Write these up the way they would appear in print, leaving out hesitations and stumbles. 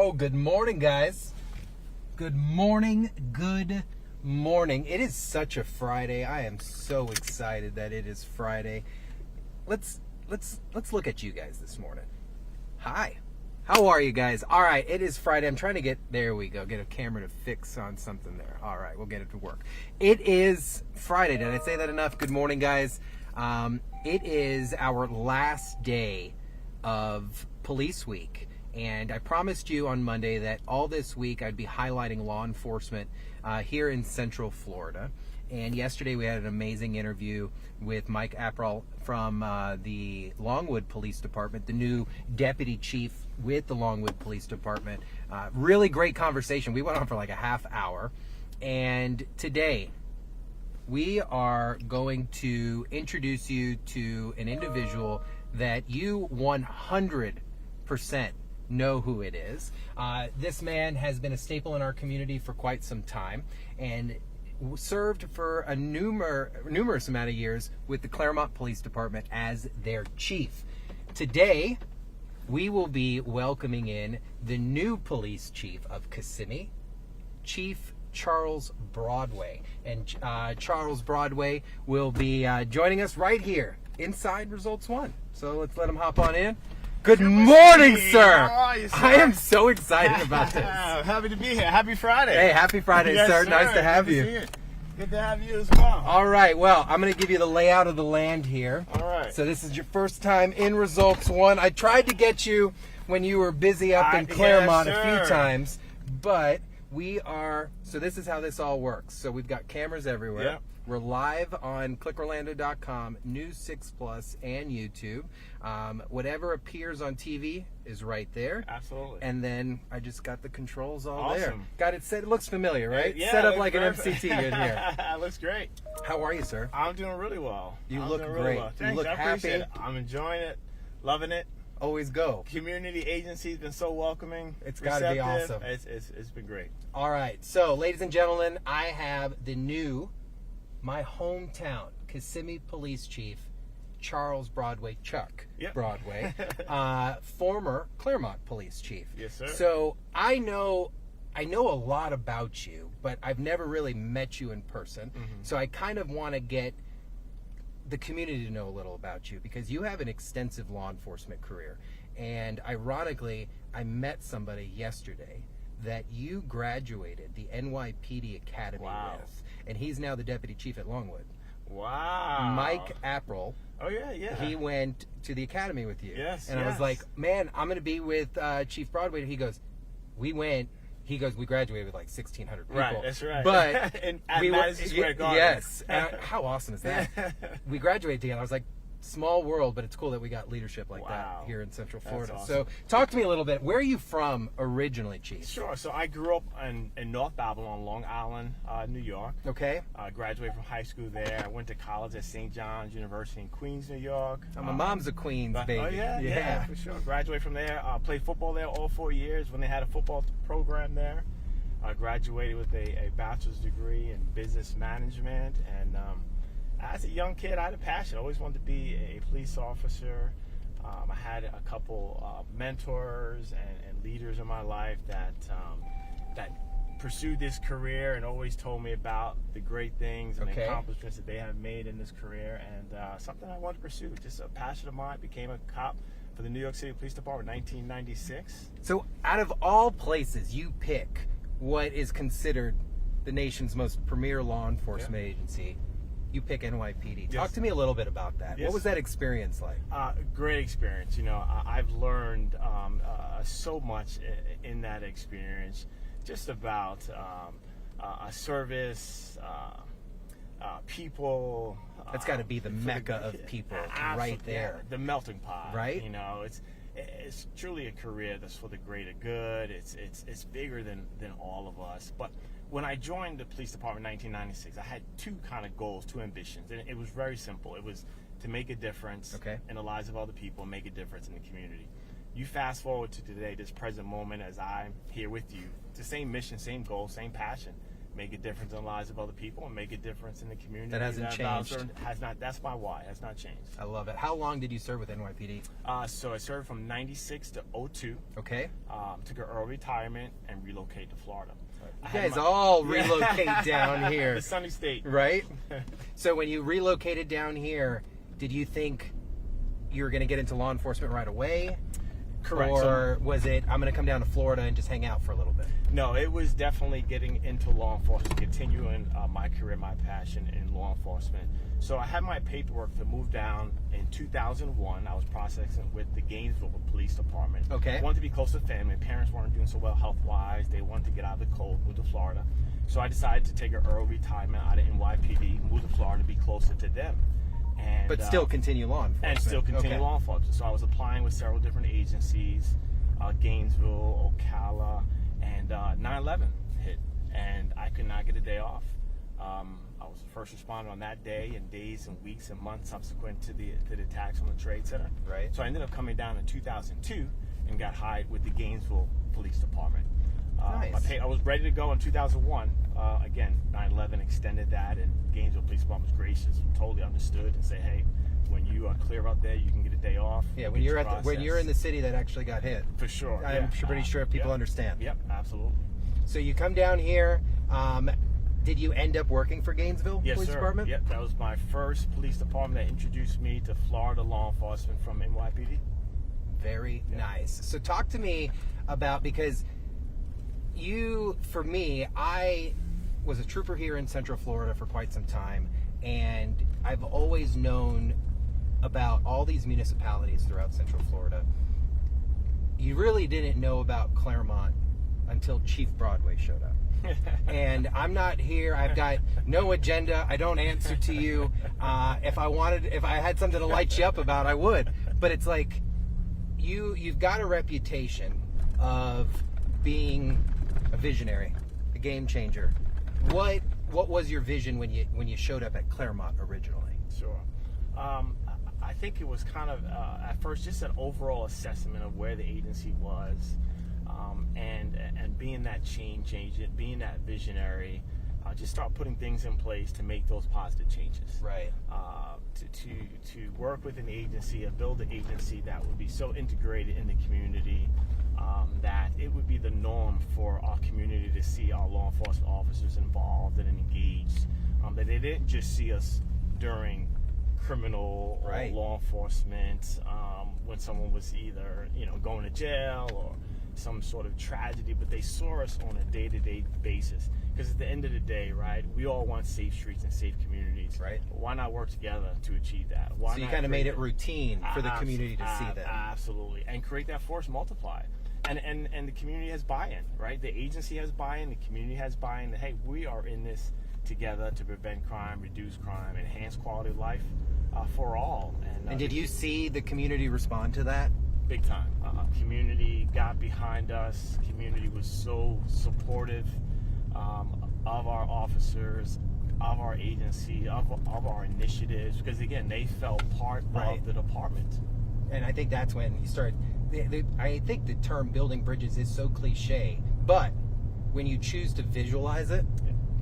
Oh, good morning, guys. Good morning. Good morning. It is such a Friday. I am so excited that it is Friday. Let's look at you guys this morning. Hi. How are you guys? All right, it is Friday. I'm trying to get a camera to fix on something there. All right, we'll get it to work. It is Friday. Did I say that enough? Good morning, guys. It is our last day of Police Week. And I promised you on Monday that all this week I'd be highlighting law enforcement here in Central Florida. And yesterday we had an amazing interview with Mike April from the Longwood Police Department, the new deputy chief with the Longwood Police Department. Really great conversation. We went on for like a half hour. And today we are going to introduce you to an individual that you 100% know who it is. This man has been a staple in our community for quite some time and served for a numerous amount of years with the Clermont Police Department as their chief. Today, we will be welcoming in the new police chief of Kissimmee, Chief Charles Broadway. And Charles Broadway will be joining us right here inside Results One. So let's let him hop on in. Good morning, sir. How are you, sir? I am so excited about this. Happy to be here. Happy Friday. Hey, happy Friday, Yes, sir. sir. Nice to have Good you. see you. Good to have you as well. All right, well, I'm going to give you the layout of the land here. All right. So this is your first time in Results One. I tried to get you when you were busy up in Clermont yes, a few sir. times, but so this is how this all works. So we've got cameras everywhere. Yep. We're live on clickorlando.com, News 6 Plus, and YouTube. Whatever appears on TV is right there. Absolutely. And then I just got the controls all Awesome. there. Got it set. It looks familiar, right? Yeah, Set up looks like an perfect. MCT in here. Looks great. How are you, sir? I'm doing really well. You I'm look doing great. Really well. You Thanks. look I appreciate happy. it. I'm enjoying it, loving it. Always go. Community agency's been so welcoming. It's gotta be receptive. awesome. It's been great. All right. So, ladies and gentlemen, I have my hometown Kissimmee Police Chief, Charles Broadway, Chuck Yep. Broadway, former Clermont Police Chief. Yes, sir. So I know a lot about you, but I've never really met you in person. Mm-hmm. So I kind of want to get the community to know a little about you because you have an extensive law enforcement career. And ironically, I met somebody yesterday that you graduated the NYPD Academy Wow. with, and he's now the deputy chief at Longwood. Wow. Mike April. Oh yeah. He went to the academy with you. Yes, And I was yes. like, man, I'm going to be with Chief Broadway. He goes, we graduated with like 1,600 people. Right, that's right. But And at Madison Square Garden. Yes. How awesome is that? We graduated together. I was like, small world, but it's cool that we got leadership like Wow. that here in Central That's Florida. awesome. So talk to me a little bit. Where are you from originally, Chief? Sure. So I grew up in North Babylon, Long Island, New York. Okay. I graduated from high school there. I went to college at St. John's University in Queens, New York. My mom's a Queens baby. Oh, yeah, for sure. Graduated from there. Played football there all 4 years when they had a football program there. I graduated with a bachelor's degree in business management. And as a young kid, I had a passion. I always wanted to be a police officer. I had a couple mentors and leaders in my life that pursued this career and always told me about the great things and the accomplishments that they have made in this career, and something I wanted to pursue. Just a passion of mine. Became a cop for the New York City Police Department in 1996. So out of all places, you pick what is considered the nation's most premier law enforcement agency. You pick NYPD. Yes. Talk to me a little bit about that. Yes. What was that experience like? Great experience. You know, I've learned so much in that experience, just about service, people. That's got to be the mecca of people right there. The melting pot. Right? You know, it's truly a career that's for the greater good. It's bigger than all of us. But when I joined the police department in 1996, I had two kind of goals, two ambitions, and it was very simple. It was to make a difference in the lives of other people, and make a difference in the community. You fast forward to today, this present moment, as I'm here with you. It's the same mission, same goal, same passion. make a difference in the lives of other people, and make a difference in the community. That hasn't changed. Has not. That's my why. Has not changed. I love it. How long did you serve with NYPD? So I served from '96 to '02. Okay. Took an early retirement and relocated to Florida. You guys all relocate down here. The sunny state. Right? So when you relocated down here, did you think you were going to get into law enforcement right away? Correct. Or was it, I'm going to come down to Florida and just hang out for a little bit? No, it was definitely getting into law enforcement, continuing my career, my passion in law enforcement. So I had my paperwork to move down in 2001. I was processing with the Gainesville Police Department. Okay. I wanted to be close to family. Parents weren't doing so well health-wise. They wanted to get out of the cold, move to Florida. So I decided to take an early retirement out of NYPD, move to Florida to be closer to them. But still continue law enforcement. And still continue law enforcement. So I was applying with several different agencies, Gainesville, Ocala, and 9/11 hit, and I could not get a day off. I was the first responder on that day, and days and weeks and months subsequent to the attacks on the Trade Center. Right. So I ended up coming down in 2002 and got hired with the Gainesville Police Department. Nice. I was ready to go in 2001. Again, 9/11 extended that, and Gainesville Police Department was gracious, totally understood, and say, hey, when you are clear out there, you can get a day off. Yeah, when you're when you're in the city that actually got hit. For sure. I'm pretty sure people understand. Yep, absolutely. So you come down here. Did you end up working for Gainesville Police Department? Yep, that was my first police department that introduced me to Florida law enforcement from NYPD. Very nice. So talk to me about, because for me, I was a trooper here in Central Florida for quite some time, and I've always known about all these municipalities throughout Central Florida. You really didn't know about Clermont until Chief Broadway showed up. And I'm not here. I've got no agenda. I don't answer to you. If I had something to light you up about, I would. But it's like you've got a reputation of being a visionary, a game changer. What was your vision when you showed up at Clermont originally? Sure. I think it was kind of at first just an overall assessment of where the agency was, and being that change agent, being that visionary, just start putting things in place to make those positive changes. Right. To work with an agency and build an agency that would be so integrated in the community that it would be the norm for our community to see our law enforcement officers involved and engaged. That they didn't just see us during criminal or law enforcement when someone was either going to jail or some sort of tragedy, but they saw us on a day-to-day basis. Because at the end of the day, right, we all want safe streets and safe communities. Right. Why not work together to achieve that? So you kind of made it routine for the community to see that. Absolutely. And create that force multiplier. And the community has buy-in, right? The agency has buy-in, the community has buy-in. Hey, we are in this together to prevent crime, reduce crime, enhance quality of life for all. And did you see the community respond to that? Big time. Community got behind us. Community was so supportive of our officers, of our agency, of our initiatives, because again, they felt part of the department. And I think that's when you start. I think the term building bridges is so cliche, but when you choose to visualize it,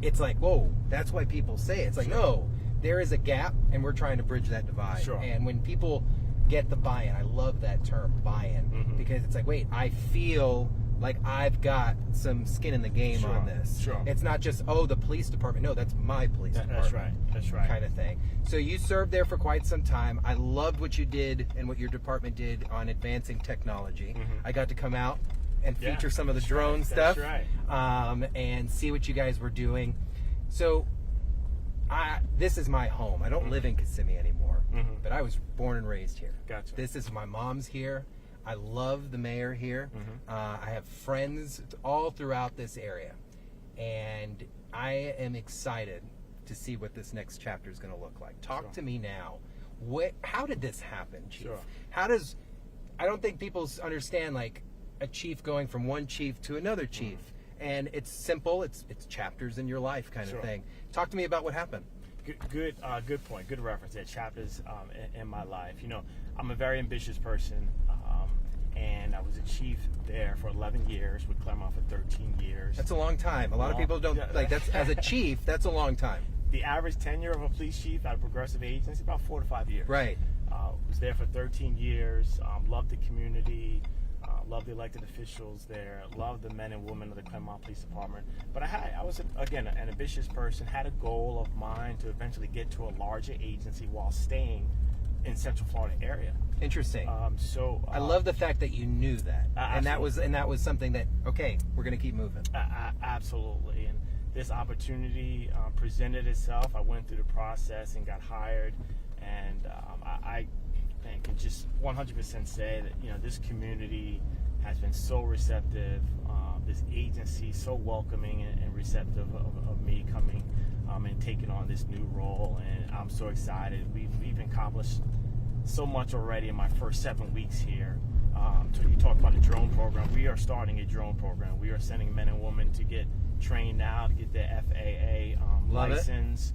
it's like, whoa, that's why people say it. It's like, no, there is a gap, and we're trying to bridge that divide. Sure. And when people get the buy-in, I love that term, buy-in, because it's like, wait, I feel like I've got some skin in the game on this. Sure. It's not just, oh, the police department. No, that's my police department. That's right. Kind of thing. So you served there for quite some time. I loved what you did and what your department did on advancing technology. I got to come out and feature some of the drone stuff. That's right. And see what you guys were doing. So this is my home. I don't live in Kissimmee anymore, but I was born and raised here. Gotcha. This is my mom's here. I love the mayor here. I have friends all throughout this area, and I am excited to see what this next chapter is going to look like. Talk to me now. How did this happen, Chief? I don't think people understand, like, a chief going from one chief to another chief. And it's simple. It's chapters in your life kind of thing. Talk to me about what happened. Good point. Good reference. Chapters in my life. I'm a very ambitious person, and I was chief there for 11 years, with Clermont for 13 years. That's a long time. A lot of people don't, like, that's, as a chief, that's a long time. The average tenure of a police chief at a progressive agency, about 4 to 5 years. Right. Was there for 13 years, loved the community, loved the elected officials there, loved the men and women of the Clermont Police Department. But I was, again, an ambitious person, had a goal of mine to eventually get to a larger agency while staying in Central Florida area. Interesting. I love the fact that you knew that, and that was something that, okay, we're going to keep moving. Absolutely. And this opportunity presented itself. I went through the process and got hired, and I can just 100% say that this community has been so receptive. This agency so welcoming and receptive of me coming and taking on this new role, and I'm so excited. We've accomplished so much already in my first 7 weeks here. So you talk about a drone program. We are starting a drone program. We are sending men and women to get trained now to get their FAA license.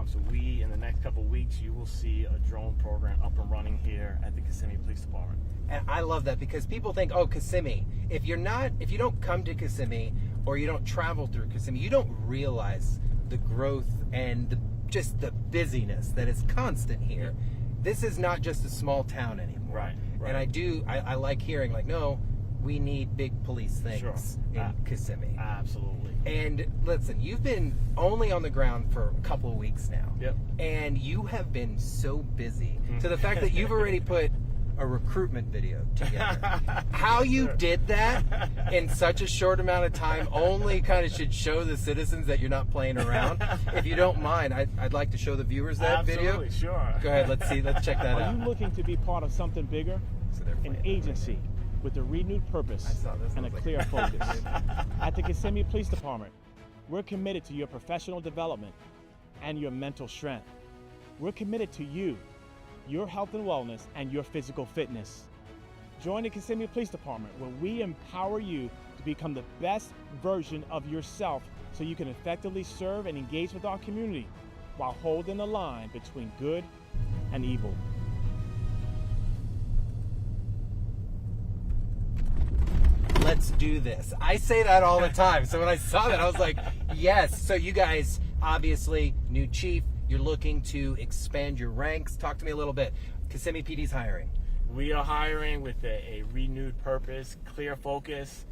So in the next couple of weeks, you will see a drone program up and running here at the Kissimmee Police Department. And I love that, because people think, oh, Kissimmee. If you don't come to Kissimmee, or you don't travel through Kissimmee, you don't realize the growth and just the busyness that is constant here. This is not just a small town anymore. Right. And I like hearing, like, no, we need big police things in Kissimmee. Absolutely. And listen, you've been only on the ground for a couple of weeks now. Yep. And you have been so busy to the fact that you've already put a recruitment video together. How you did that in such a short amount of time only kind of should show the citizens that you're not playing around. If you don't mind, I'd like to show the viewers that video. Absolutely, sure. Go ahead, let's check that out. Are you looking to be part of something bigger? An agency with a renewed purpose and a clear focus. At the Kissimmee Police Department, we're committed to your professional development and your mental strength. We're committed to you, your health and wellness, and your physical fitness. Join the Kissimmee Police Department, where we empower you to become the best version of yourself so you can effectively serve and engage with our community while holding the line between good and evil. Let's do this. I say that all the time. So when I saw that, I was like, yes. So you guys, obviously, new chief, you're looking to expand your ranks. Talk to me a little bit. Kissimmee PD's hiring. We are hiring with a renewed purpose, clear focus.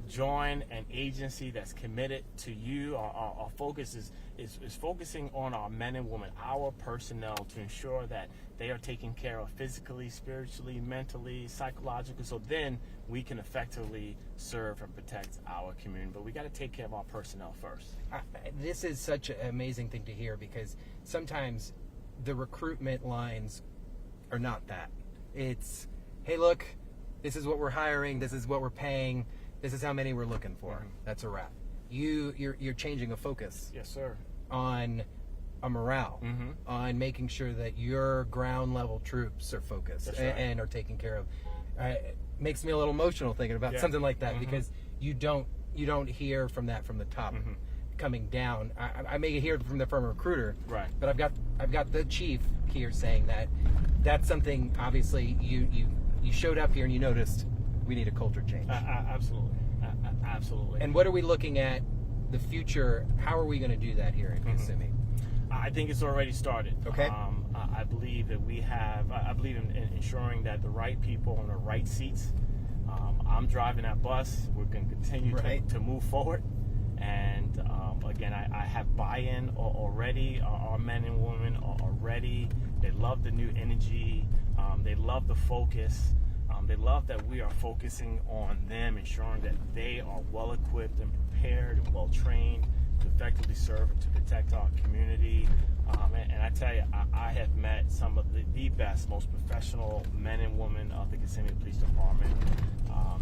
Join an agency that's committed to you. Our focus is focusing on our men and women, our personnel, to ensure that they are taken care of physically, spiritually, mentally, psychologically, so then we can effectively serve and protect our community. But we got to take care of our personnel first. This is such an amazing thing to hear, because sometimes the recruitment lines are not that. It's, hey, look, this is what we're hiring, this is what we're paying, this is how many we're looking for. Mm-hmm. That's a wrap. You're changing a focus. Yes, sir. On a morale, on making sure that your ground level troops are focused and are taken care of. It makes me a little emotional thinking about something like that, because you don't hear from that from the top coming down. I may hear from a recruiter, right? But I've got the chief here saying that that's something. Obviously, you showed up here and you noticed we need a culture change. Absolutely, absolutely. And what are we looking at? The future, how are we going to do that here in Kissimmee? I think it's already started. Okay. I believe that I believe in ensuring that the right people on the right seats. I'm driving that bus. We're going to continue to move forward. And again, I have buy-in already. Our men and women are ready. They love the new energy. They love the focus. They love that we are focusing on them, ensuring that they are well equipped and prepared and well trained to effectively serve and to protect our community. And I tell you, I have met some of the best, most professional men and women of the Kissimmee Police Department.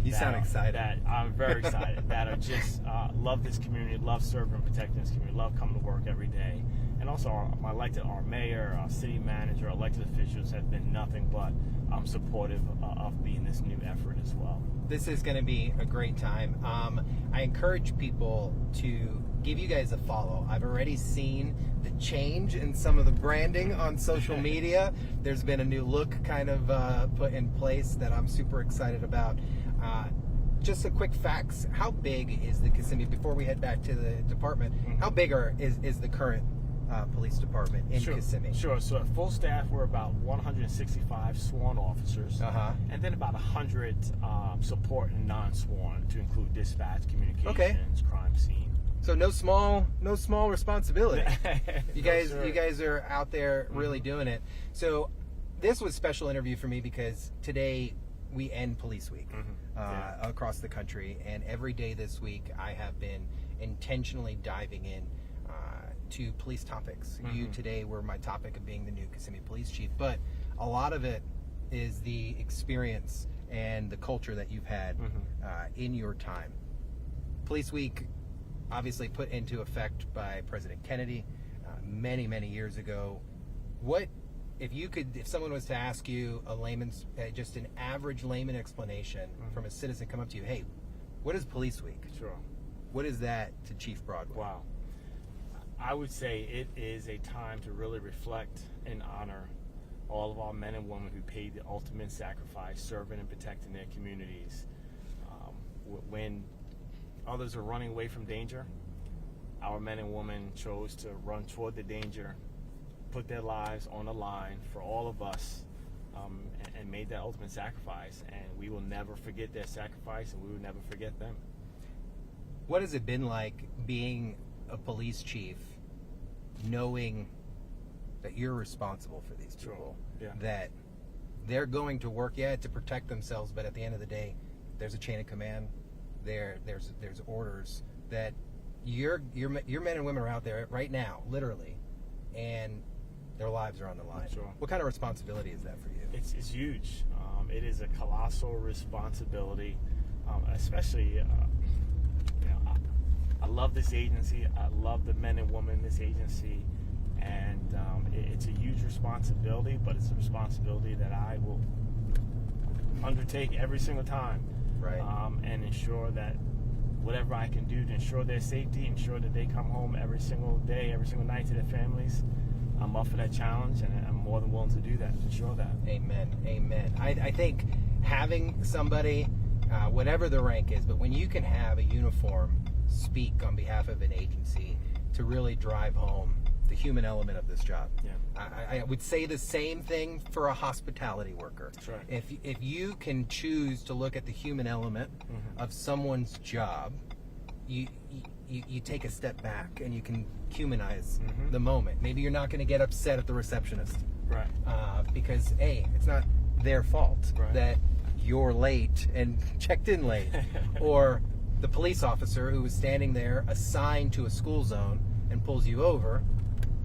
You sound excited. I'm very excited. That are just love this community, love serving and protecting this community, love coming to work every day. And also, our mayor, our city manager, our elected officials have been nothing but supportive of me in this new effort as well. This is going to be a great time. I encourage people to give you guys a follow. I've already seen the change in some of the branding on social media. There's been a new look kind of put in place that I'm super excited about. Just a quick facts. How big is the Kissimmee, before we head back to the department, how big is the current police department in Kissimmee? Sure. So at full staff, we're about 165 sworn officers, and then about 100 support and non-sworn, to include dispatch, communications, crime scene. So no small responsibility. You guys are out there really doing it. So this was a special interview for me because today we end Police Week across the country, and every day this week I have been intentionally diving in to police topics. You today were my topic of being the new Kissimmee Police Chief, but a lot of it is the experience and the culture that you've had in your time. Police Week, obviously put into effect by President Kennedy many years ago. What if someone was to ask you a layman's, just an average layman explanation from a citizen, come up to you, hey, what is Police Week? Sure. What is that to Chief Broadway? Wow. I would say it is a time to really reflect and honor all of our men and women who paid the ultimate sacrifice, serving and protecting their communities. When others are running away from danger, our men and women chose to run toward the danger, put their lives on the line for all of us, and made that ultimate sacrifice. And we will never forget their sacrifice, and we will never forget them. What has it been like being a police chief, knowing that you're responsible for these people, that they're going to work, to protect themselves, but at the end of the day, there's a chain of command, there's orders that your men and women are out there right now, literally, and their lives are on the line. Sure. What kind of responsibility is that for you? It's huge. It is a colossal responsibility, especially. I love this agency. I love the men and women in this agency, and it's a huge responsibility. But it's a responsibility that I will undertake every single time, right? And ensure that whatever I can do to ensure their safety, ensure that they come home every single day, every single night to their families. I'm up for that challenge, and I'm more than willing to do that, to ensure that. Amen. I think having somebody, whatever the rank is, but when you can have a uniform speak on behalf of an agency to really drive home the human element of this job. I would say the same thing for a hospitality worker. That's right. If you can choose to look at the human element of someone's job, you take a step back and you can humanize the moment. Maybe you're not going to get upset at the receptionist, right? Because it's not their fault that you're late and checked in late, or the police officer who was standing there assigned to a school zone and pulls you over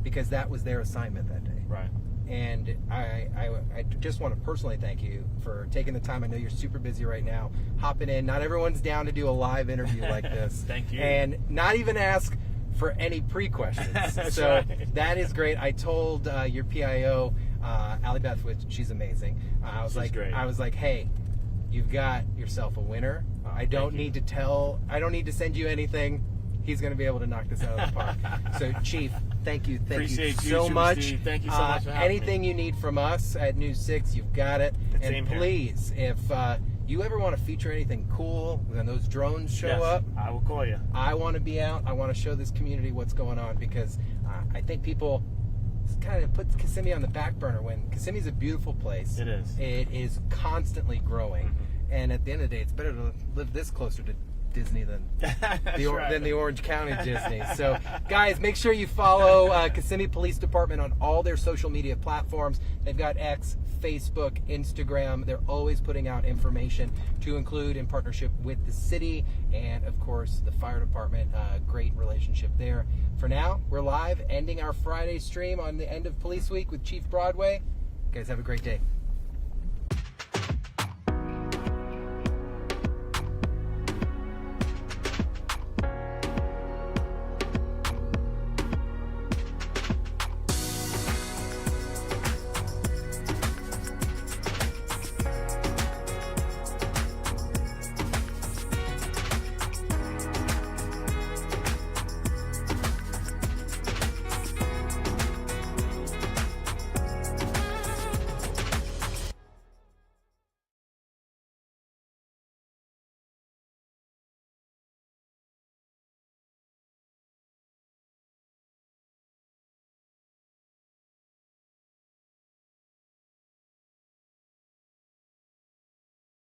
because that was their assignment that day. Right. And I just want to personally thank you for taking the time. I know you're super busy right now, hopping in. Not everyone's down to do a live interview like this. Thank you. And not even ask for any pre-questions. So that is great. I told your PIO, Allie Beth, which she's amazing. She's great. I was like, hey, you've got yourself a winner. I don't need to send you anything. He's going to be able to knock this out of the park. So, Chief, thank you so much. Steve. Thank you so much for having anything me. you need from us at News 6, you've got it. And please, if you ever want to feature anything cool when those drones show up, I will call you. I want to be out. I want to show this community what's going on, because I think people kind of put Kissimmee on the back burner when Kissimmee's a beautiful place. It is. It is constantly growing. And at the end of the day, it's better to live this closer to Disney than the Orange County Disney. So, guys, make sure you follow Kissimmee Police Department on all their social media platforms. They've got X, Facebook, Instagram. They're always putting out information to include in partnership with the city and, of course, the fire department. Great relationship there. For now, we're live, ending our Friday stream on the end of Police Week with Chief Broadway. You guys have a great day.